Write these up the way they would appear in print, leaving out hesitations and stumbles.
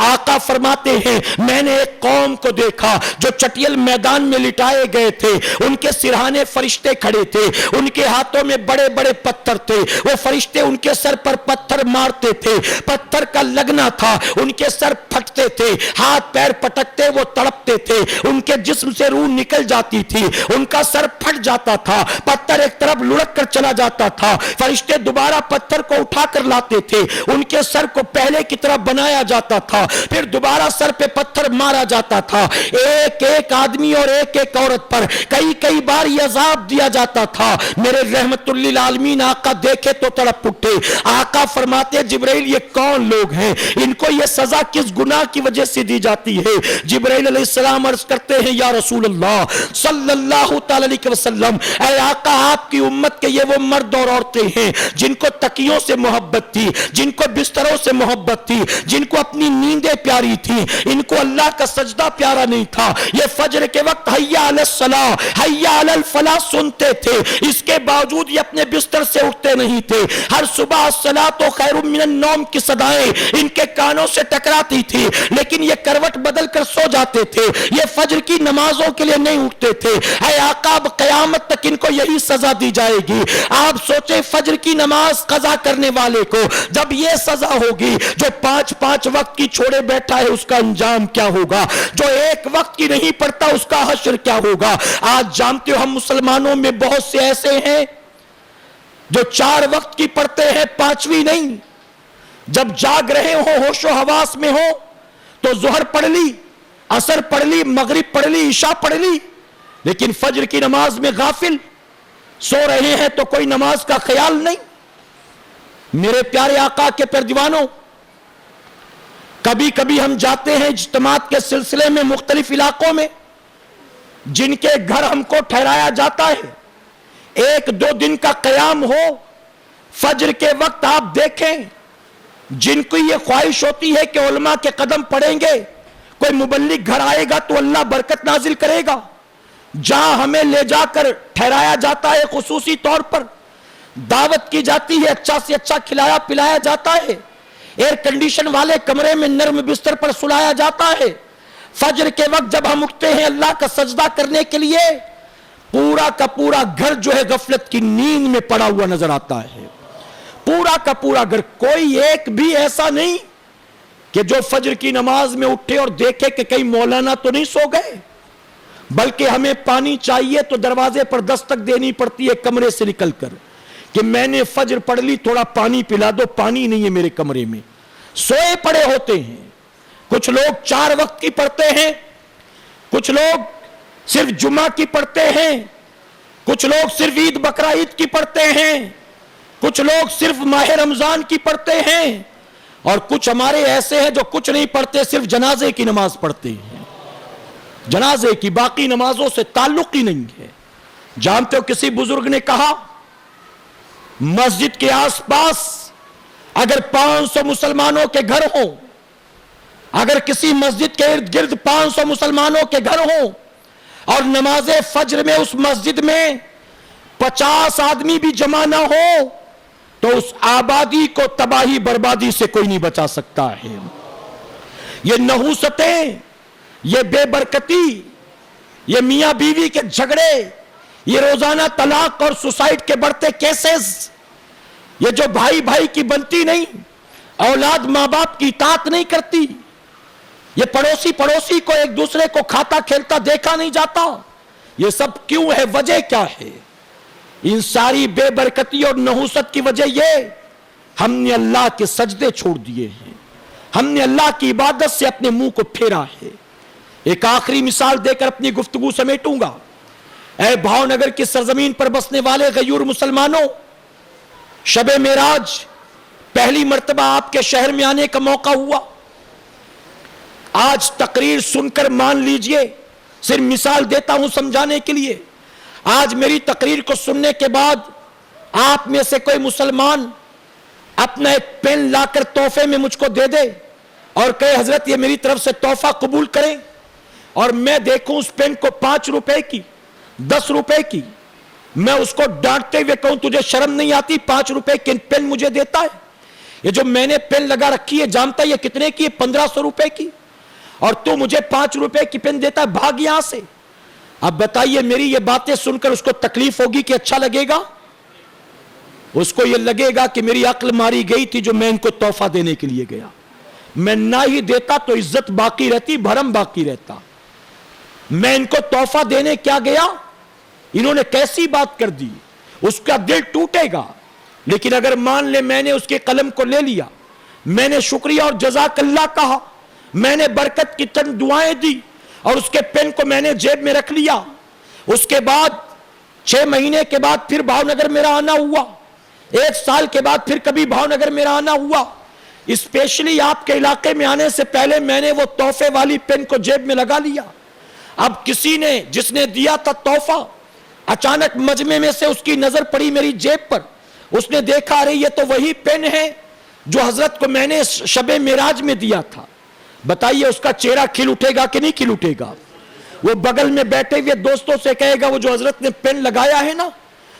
آقا فرماتے ہیں میں نے ایک قوم کو دیکھا جو چٹیل میدان میں لٹائے گئے تھے، ان کے سرہانے فرشتے کھڑے تھے، ان کے ہاتھوں میں بڑے بڑے پتھر تھے، وہ فرشتے ان کے سر پر پتھر مارتے تھے، پتھر کا لگنا تھا، ان کے سر پھٹتے تھے، ہاتھ پیر پٹکتے وہ تڑپتے تھے، ان کے جسم سے روح نکل جاتی تھی، ان کا سر پھٹ جاتا تھا، پتھر ایک طرف لڑک کر چلا جاتا تھا، فرشتے دوبارہ پتھر کو اٹھا کر لاتے تھے، ان کے سر کو پہلے کی طرح بنایا جاتا تھا، پھر دوبارہ سر پہ پتھر مارا جاتا تھا، ایک ایک آدمی اور ایک ایک عورت پر کئی کئی بار یہ عذاب دیا جاتا تھا۔ میرے رحمت للعالمین آقا دیکھے تو تڑپ اٹھے۔ آقا فرماتے جبرائیل یہ کون لوگ ہیں، ان کو یہ سزا کس گناہ کی وجہ سے دی جاتی ہے؟ جبرائیل علیہ السلام عرض کرتے ہیں یا رسول اللہ صلی اللہ تعالی علیہ وسلم، اے آقا آپ کی امت کے یہ وہ مرد اور عورتیں ہیں جن کو تکیوں سے محبت تھی، جن کو بستروں سے محبت تھی، جن کو اپنی نیندیں پیاری تھی، ان کو اللہ کا سجدہ پیارا نہیں تھا، یہ فجر کے وقت حیا علی الصلاۃ حیا علی الفلاح سنتے تھے، اس کے باوجود یہ اپنے بستر سے اٹھتے نہیں تھے، ہر صبح الصلاۃ خیر من النوم کی صدائیں ان کے کانوں سے ٹکراتی تھی، لیکن یہ کروٹ بدل کر سو جاتے تھے، یہ فجر کی نمازوں کے لیے نہیں اٹھتے تھے۔ اے آقا اب قیامت تک ان کو یہی سزا دی جائے گی۔ آپ سوچیں فجر کی نماز قضا کرنے والے کو جب یہ سزا ہوگی، جو پانچ پانچ وقت کی چھوڑے بیٹھا ہے اس کا انجام کیا ہوگا، جو ایک وقت کی نہیں پڑھتا اس کا حشر کیا ہوگا۔ آج جانتے ہو ہم مسلمانوں میں بہت سے ایسے ہیں جو 4 وقت کی پڑھتے ہیں، 5ویں نہیں، جب جاگ رہے ہو ہوش و حواس میں ہو تو ظہر پڑھ لی، عصر پڑھ لی، مغرب پڑھ لی، عشاء پڑھ لی، لیکن فجر کی نماز میں غافل، سو رہے ہیں تو کوئی نماز کا خیال نہیں۔ میرے پیارے آقا کے پردیوانوں، کبھی کبھی ہم جاتے ہیں اجتماعات کے سلسلے میں مختلف علاقوں میں، جن کے گھر ہم کو ٹھہرایا جاتا ہے، 1-2 دن کا قیام ہو، فجر کے وقت آپ دیکھیں جن کو یہ خواہش ہوتی ہے کہ علماء کے قدم پڑیں گے، کوئی مبلغ گھر آئے گا تو اللہ برکت نازل کرے گا، جہاں ہمیں لے جا کر ٹھہرایا جاتا ہے خصوصی طور پر دعوت کی جاتی ہے، اچھا سے اچھا کھلایا پلایا جاتا ہے، ایئر کنڈیشن والے کمرے میں نرم بستر پر سلایا جاتا ہے، فجر کے وقت جب ہم اٹھتے ہیں اللہ کا سجدہ کرنے کے لیے، پورا کا پورا گھر جو ہے غفلت کی نیند میں پڑا ہوا نظر آتا ہے، پورا کا پورا گھر، کوئی ایک بھی ایسا نہیں کہ جو فجر کی نماز میں اٹھے اور دیکھے کہ کئی مولانا تو نہیں سو گئے، بلکہ ہمیں پانی چاہیے تو دروازے پر دستک دینی پڑتی ہے کمرے سے نکل کر کہ میں نے فجر پڑھ لی تھوڑا پانی پلا دو، پانی نہیں ہے میرے کمرے میں، سوئے پڑے ہوتے ہیں۔ کچھ لوگ 4 وقت کی پڑھتے ہیں، کچھ لوگ صرف جمعہ کی پڑھتے ہیں، کچھ لوگ صرف عید بقرہ عید کی پڑھتے ہیں، کچھ لوگ صرف ماہ رمضان کی پڑھتے ہیں، اور کچھ ہمارے ایسے ہیں جو کچھ نہیں پڑھتے، صرف جنازے کی نماز پڑھتے ہیں، جنازے کی، باقی نمازوں سے تعلق ہی نہیں ہے۔ جانتے ہو کسی بزرگ نے کہا مسجد کے آس پاس اگر 500 مسلمانوں کے گھر ہوں، اگر کسی مسجد کے ارد گرد 500 مسلمانوں کے گھر ہوں اور نماز فجر میں اس مسجد میں 50 آدمی بھی جمع نہ ہو تو اس آبادی کو تباہی بربادی سے کوئی نہیں بچا سکتا ہے۔ یہ نحوستیں، یہ بے برکتی، یہ میاں بیوی کے جھگڑے، یہ روزانہ طلاق اور سوسائڈ کے بڑھتے کیسز، یہ جو بھائی بھائی کی بنتی نہیں، اولاد ماں باپ کی اطاعت نہیں کرتی، یہ پڑوسی کو ایک دوسرے کو کھاتا کھیلتا دیکھا نہیں جاتا، یہ سب کیوں ہے؟ وجہ کیا ہے؟ ان ساری بے برکتی اور نحوست کی وجہ یہ ہم نے اللہ کے سجدے چھوڑ دیے ہیں، ہم نے اللہ کی عبادت سے اپنے منہ کو پھیرا ہے۔ ایک آخری مثال دے کر اپنی گفتگو سمیٹوں گا۔ اے بھاؤنگر کی سرزمین پر بسنے والے غیور مسلمانوں، شب معراج پہلی مرتبہ آپ کے شہر میں آنے کا موقع ہوا۔ آج تقریر سن کر مان لیجئے، صرف مثال دیتا ہوں سمجھانے کے لیے، آج میری تقریر کو سننے کے بعد آپ میں سے کوئی مسلمان اپنا ایک پین لا کر تحفے میں مجھ کو دے دے اور کہے حضرت یہ میری طرف سے تحفہ قبول کریں، اور میں دیکھوں اس پین کو 5 روپے کی، 10 روپے کی، میں اس کو ڈانٹتے ہوئے کہوں تجھے شرم نہیں آتی 5 روپے کی پین مجھے دیتا ہے؟ یہ جو میں نے پین لگا رکھی ہے جانتا یہ کتنے کی ہے؟ 1500 روپے کی، اور تو مجھے 5 روپے کی پین دیتا ہے، بھاگ یہاں سے۔ اب بتائیے میری یہ باتیں سن کر اس کو تکلیف ہوگی کہ اچھا لگے گا؟ اس کو یہ لگے گا کہ میری عقل ماری گئی تھی جو میں ان کو تحفہ دینے کے لیے گیا، میں نہ ہی دیتا تو عزت باقی رہتی، بھرم باقی رہتا، میں ان کو تحفہ دینے کیا گیا، انہوں نے کیسی بات کر دی، اس کا دل ٹوٹے گا۔ لیکن اگر مان لے میں نے اس کے قلم کو لے لیا، میں نے شکریہ اور جزاک اللہ کہا، میں نے برکت کی چند دعائیں دی، اور اس کے پین کو میں نے جیب میں رکھ لیا، اس کے بعد 6 مہینے کے بعد پھر بھاؤ نگر میرا آنا ہوا، 1 سال کے بعد پھر کبھی بھاؤ نگر میرا آنا ہوا، اسپیشلی آپ کے علاقے میں آنے سے پہلے میں نے وہ تحفے والی پین کو جیب میں لگا لیا۔ اب کسی نے جس نے دیا تھا تحفہ، اچانک مجمع میں سے اس کی نظر پڑی میری جیب پر، اس نے دیکھا ارے یہ تو وہی پین ہے جو حضرت کو میں نے شب معراج میں دیا تھا۔ بتائیے اس کا چہرہ کھل اٹھے گا کہ نہیں کھل اٹھے گا؟ وہ بغل میں بیٹھے ہوئے دوستوں سے کہے گا وہ جو حضرت نے پین لگایا ہے نا،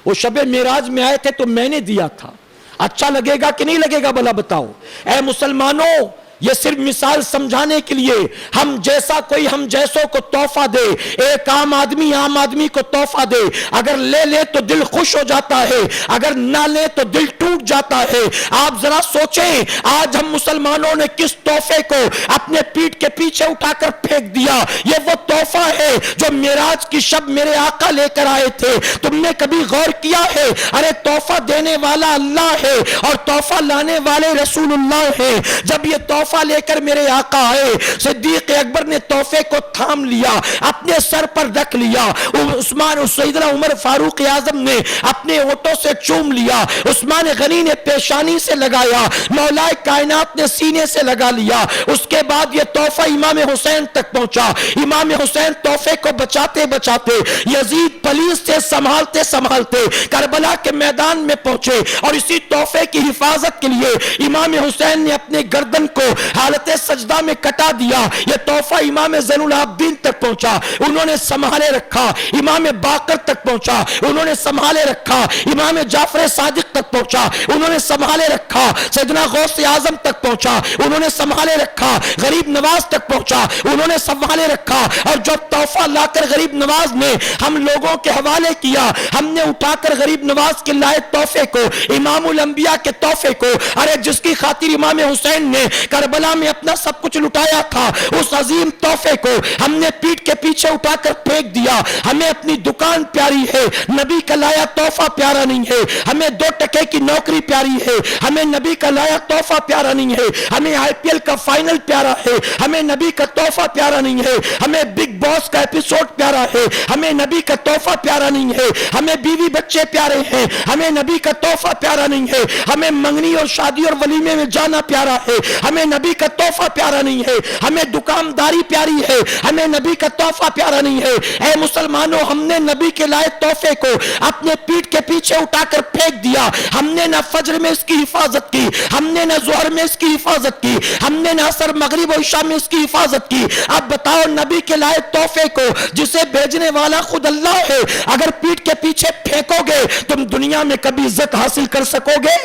وہ شب معراج میں آئے تھے تو میں نے دیا تھا۔ اچھا لگے گا کہ نہیں لگے گا بھلا بتاؤ؟ اے مسلمانوں، یہ صرف مثال سمجھانے کے لیے، ہم جیسا کوئی ہم جیسوں کو تحفہ دے، ایک عام آدمی کو تحفہ دے، اگر لے لے تو دل خوش ہو جاتا ہے، اگر نہ لے تو دل ٹوٹ جاتا ہے۔ آپ ذرا سوچیں آج ہم مسلمانوں نے کس تحفے کو اپنے پیٹھ کے پیچھے اٹھا کر پھینک دیا۔ یہ وہ تحفہ ہے جو معراج کی شب میرے آقا لے کر آئے تھے۔ تم نے کبھی غور کیا ہے؟ ارے تحفہ دینے والا اللہ ہے اور تحفہ لانے والے رسول اللہ ہے۔ جب یہ تحفہ لے کر میرے آقا آئے، صدیق اکبر نے تحفے کو تھام لیا، اپنے سر پر رکھ لیا، عثمان سیدنا عمر فاروق اعظم نے اپنے ہونٹوں سے چوم لیا، عثمان غنی نے پیشانی سے لگایا، مولا کائنات نے سینے سے لگا لیا۔ اس کے بعد یہ تحفہ امام حسین تک پہنچا۔ امام حسین تحفے کو بچاتے بچاتے، یزید پولیس سے سنبھالتے سنبھالتے کربلا کے میدان میں پہنچے، اور اسی تحفے کی حفاظت کے لیے امام حسین نے اپنے گردن کو حالت سجدہ میں کٹا دیا۔ یہ تحفہ امام زین العابدین تک پہنچا، انہوں نے سنبھالے رکھا۔ امام باقر تک پہنچا، انہوں نے سنبھالے رکھا۔ امام جعفر صادق تک پہنچا، انہوں نے سنبھالے رکھا۔ سیدنا غوث اعظم تک پہنچا، انہوں نے سنبھالے رکھا۔ غریب نواز تک پہنچا، انہوں نے سنبھالے رکھا۔ اور جب تحفہ لا کر غریب نواز نے ہم لوگوں کے حوالے کیا، ہم نے اٹھا کر غریب نواز کے لائے تحفے کو، امام الانبیاء کے تحفے کو، ارے جس کی خاطر امام حسین نے کربلا میں اپنا سب کچھ لٹایا تھا، اس عظیم تحفے کو ہم نے پیٹھ کے پیچھے اٹھا کر پھینک دیا۔ ہمیں اپنی دکان پیاری ہے، نبی کا لایا تحفہ پیارا نہیں ہے۔ ہمیں 2 ٹکے کی نوکری پیاری ہے، ہمیں نبی کا لایا تحفہ پیارا نہیں ہے۔ ہمیں IPL کا فائنل پیارا ہے، ہمیں نبی کا تحفہ پیارا نہیں ہے۔ ہمیں بگ باس کا ایپیسوڈ پیارا ہے، ہمیں نبی کا تحفہ پیارا نہیں ہے۔ ہمیں بیوی بچے پیارے ہیں، ہمیں نبی کا تحفہ پیارا نہیں ہے۔ ہمیں منگنی اور شادی اور ولیمے میں جانا پیارا ہے، ہمیں نبی کا تحفہ پیارا نہیں ہے۔ ہمیں دکانداری پیاری ہے، ہمیں نبی کا تحفہ پیارا نہیں ہے۔ اے مسلمانوں، ہم نے نبی کے لائے تحفے کو اپنے پیٹھ کے پیچھے اٹھا کر پھینک دیا۔ ہم نے نہ فجر میں اس کی حفاظت کی، ہم نے نہ ظہر میں اس کی حفاظت کی، ہم نے نہ عصر مغرب و عشاء میں اس کی حفاظت کی۔ اب بتاؤ نبی کے لائے تحفے کو جسے بھیجنے والا خود اللہ ہے، اگر پیٹھ کے پیچھے پھینکو گے تم دنیا میں کبھی عزت حاصل کر سکو گے؟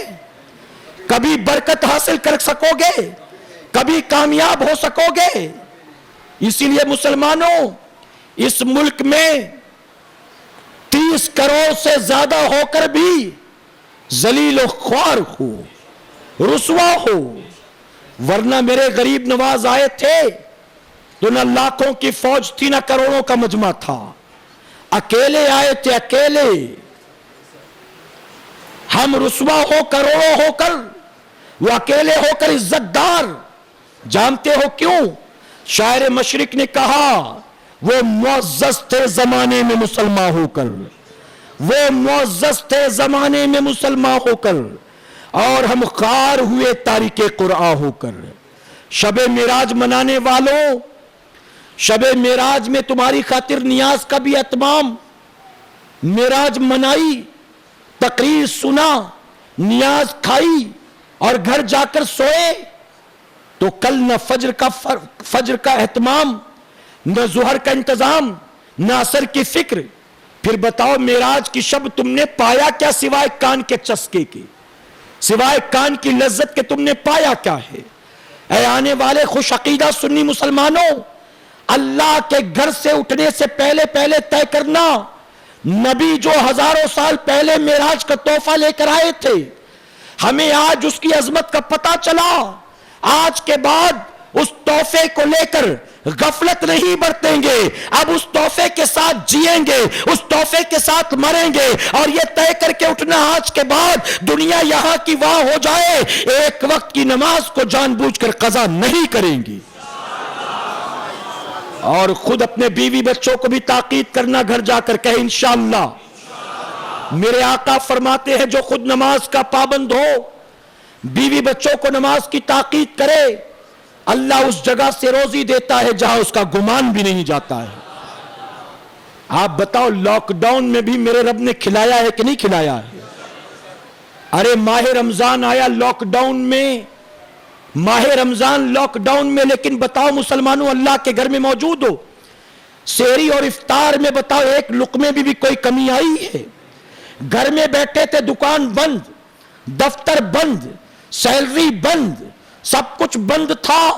کبھی برکت حاصل کر سکو گے؟ کبھی کامیاب ہو سکو گے؟ اسی لیے مسلمانوں، اس ملک میں 30 کروڑ سے زیادہ ہو کر بھی ذلیل و خوار ہو، رسوا ہو، ورنہ میرے غریب نواز آئے تھے تو نہ لاکھوں کی فوج تھی نہ کروڑوں کا مجمع تھا، اکیلے آئے تھے، اکیلے۔ ہم رسوا ہو کروڑوں ہو کر، وہ اکیلے ہو کر عزت دار۔ جانتے ہو کیوں؟ شاعر مشرق نے کہا وہ معزز تھے زمانے میں مسلمان ہو کر، وہ معزز تھے زمانے میں مسلمان ہو کر، اور ہم خوار ہوئے تارک قرآن ہو کر۔ شب معراج منانے والوں، شب معراج میں تمہاری خاطر نیاز کا بھی اتمام، معراج منائی، تقریر سنا، نیاز کھائی اور گھر جا کر سوئے تو کل نہ فجر کا اہتمام، نہ ظہر کا انتظام، نہ عصر کی فکر۔ پھر بتاؤ معراج کی شب تم نے پایا کیا سوائے کان کے چسکے کے؟ سوائے کان کی لذت کے تم نے پایا کیا ہے؟ اے آنے والے خوش عقیدہ سنی مسلمانوں، اللہ کے گھر سے اٹھنے سے پہلے پہلے طے کرنا، نبی جو ہزاروں سال پہلے معراج کا تحفہ لے کر آئے تھے، ہمیں آج اس کی عظمت کا پتہ چلا۔ آج کے بعد اس تحفے کو لے کر غفلت نہیں برتیں گے، اب اس تحفے کے ساتھ جئیں گے، اس تحفے کے ساتھ مریں گے، اور یہ طے کر کے اٹھنا آج کے بعد دنیا یہاں کی وہاں ہو جائے، ایک وقت کی نماز کو جان بوجھ کر قضا نہیں کریں گی۔ اور خود اپنے بیوی بچوں کو بھی تاکید کرنا، گھر جا کر کہے انشاءاللہ۔ میرے آقا فرماتے ہیں جو خود نماز کا پابند ہو، بیوی بچوں کو نماز کی تاکید کرے، اللہ اس جگہ سے روزی دیتا ہے جہاں اس کا گمان بھی نہیں جاتا ہے۔ آپ بتاؤ لاک ڈاؤن میں بھی میرے رب نے کھلایا ہے کہ نہیں کھلایا ہے؟ ارے ماہ رمضان آیا لاک ڈاؤن میں، ماہ رمضان لاک ڈاؤن میں، لیکن بتاؤ مسلمانوں اللہ کے گھر میں موجود ہو، سحری اور افطار میں بتاؤ ایک لقمے بھی کوئی کمی آئی ہے؟ گھر میں بیٹھے تھے، دکان بند، دفتر بند، سیلری بند، سب کچھ بند تھا،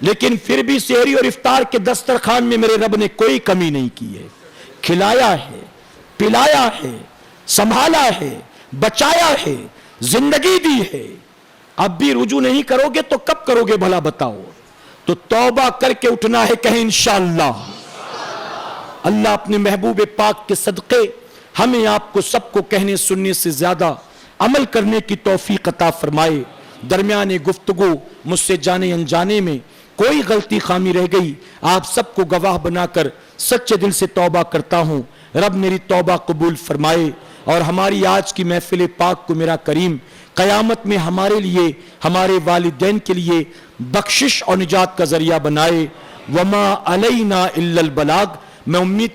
لیکن پھر بھی سحری اور افطار کے دسترخوان میں میرے رب نے کوئی کمی نہیں کی ہے۔ کھلایا ہے، پلایا ہے، سنبھالا ہے، بچایا ہے، زندگی دی ہے۔ اب بھی رجوع نہیں کرو گے تو کب کرو گے بھلا بتاؤ؟ تو توبہ کر کے اٹھنا ہے، کہیں انشاءاللہ۔ اللہ اپنے محبوب پاک کے صدقے ہمیں آپ کو سب کو کہنے سننے سے زیادہ عمل کرنے کی توفیق عطا فرمائے۔ درمیان گفتگو مجھ سے جانے انجانے میں کوئی غلطی خامی رہ گئی، آپ سب کو گواہ بنا کر سچے دل سے توبہ کرتا ہوں، رب میری توبہ قبول فرمائے، اور ہماری آج کی محفل پاک کو میرا کریم قیامت میں ہمارے لیے، ہمارے والدین کے لیے بخشش اور نجات کا ذریعہ بنائے۔ وما علینا الا البلاغ۔ میں امید